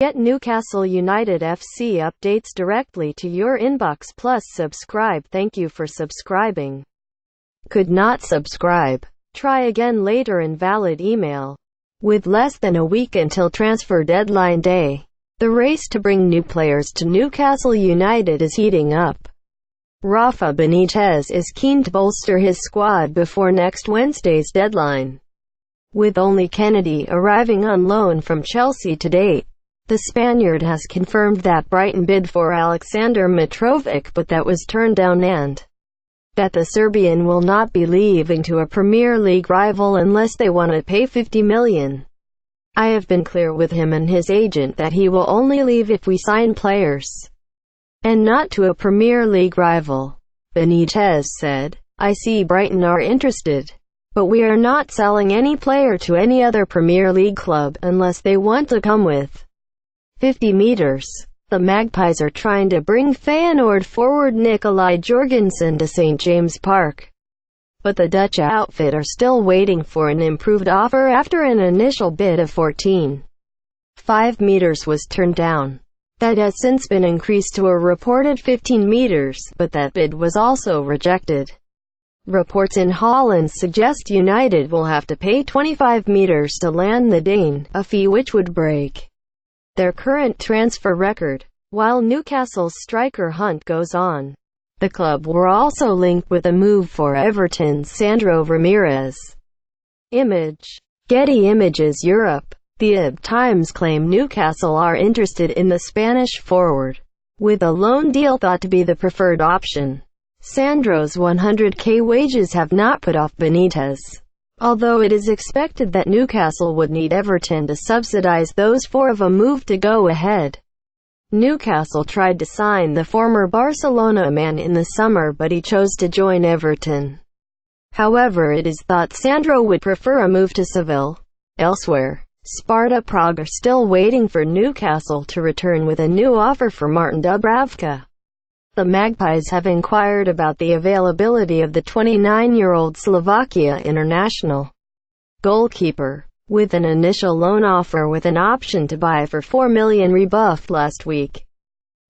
Get Newcastle United FC updates directly to your inbox. Plus subscribe. Thank you for subscribing. Could not subscribe? Try again later. Invalid email. With less than a week until transfer deadline day, the race to bring new players to Newcastle United is heating up. Rafa Benitez is keen to bolster his squad before next Wednesday's deadline. With only Kennedy arriving on loan from Chelsea to date, the Spaniard has confirmed that Brighton bid for Alexander Mitrovic but that was turned down, and that the Serbian will not be leaving to a Premier League rival unless they want to pay $50 million. I have been clear with him and his agent that he will only leave if we sign players, and not to a Premier League rival. Benitez said, "I see Brighton are interested, but we are not selling any player to any other Premier League club unless they want to come with 50 meters. The Magpies are trying to bring Feyenoord forward Nicolai Jorgensen to St. James Park, but the Dutch outfit are still waiting for an improved offer after an initial bid of 14.5 meters was turned down. That has since been increased to a reported 15 meters, but that bid was also rejected. Reports in Holland suggest United will have to pay 25 meters to land the Dane, a fee which would break their current transfer record. While Newcastle's striker hunt goes on, the club were also linked with a move for Everton's Sandro Ramirez. Image. Getty Images Europe. The Times claim Newcastle are interested in the Spanish forward, with a loan deal thought to be the preferred option. Sandro's $100k wages have not put off Benitez, although it is expected that Newcastle would need Everton to subsidize those for a move to go ahead. Newcastle tried to sign the former Barcelona man in the summer, but he chose to join Everton. However, it is thought Sandro would prefer a move to Seville. Elsewhere, Sparta Prague are still waiting for Newcastle to return with a new offer for Martin Dubravka. The Magpies have inquired about the availability of the 29-year-old Slovakia international goalkeeper, with an initial loan offer with an option to buy for $4 million rebuffed last week.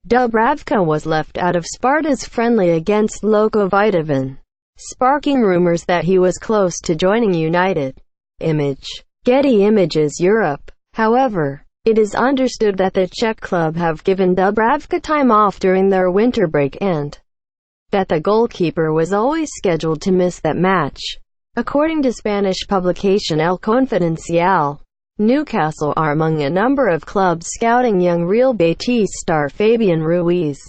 Dubravka was left out of Sparta's friendly against Loko Vitavan, sparking rumors that he was close to joining United. Image. Getty Images Europe. However, it is understood that the Czech club have given Dubravka time off during their winter break and that the goalkeeper was always scheduled to miss that match. According to Spanish publication El Confidencial, Newcastle are among a number of clubs scouting young Real Betis star Fabian Ruiz.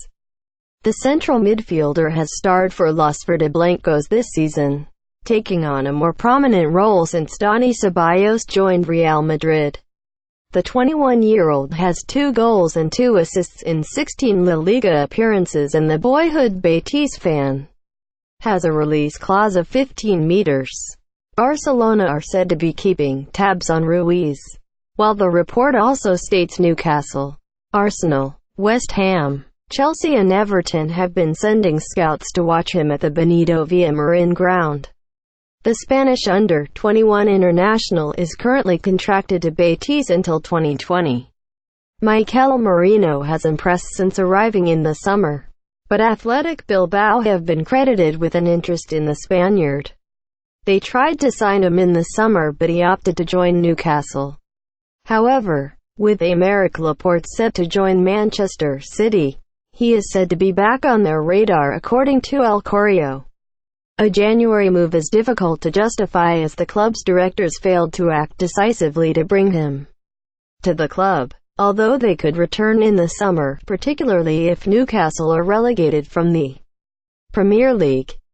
The central midfielder has starred for Los Verdeblancos this season, taking on a more prominent role since Dani Ceballos joined Real Madrid. The 21-year-old has 2 goals and 2 assists in 16 La Liga appearances, and the boyhood Betis fan has a release clause of 15 meters. Barcelona are said to be keeping tabs on Ruiz, while the report also states Newcastle, Arsenal, West Ham, Chelsea and Everton have been sending scouts to watch him at the Benito Villamarin ground. The Spanish under-21 international is currently contracted to Betis until 2020. Mikel Merino has impressed since arriving in the summer, but Athletic Bilbao have been credited with an interest in the Spaniard. They tried to sign him in the summer, but he opted to join Newcastle. However, with Aymeric Laporte set to join Manchester City, he is said to be back on their radar, according to El Correo. A January move is difficult to justify as the club's directors failed to act decisively to bring him to the club, although they could return in the summer, particularly if Newcastle are relegated from the Premier League.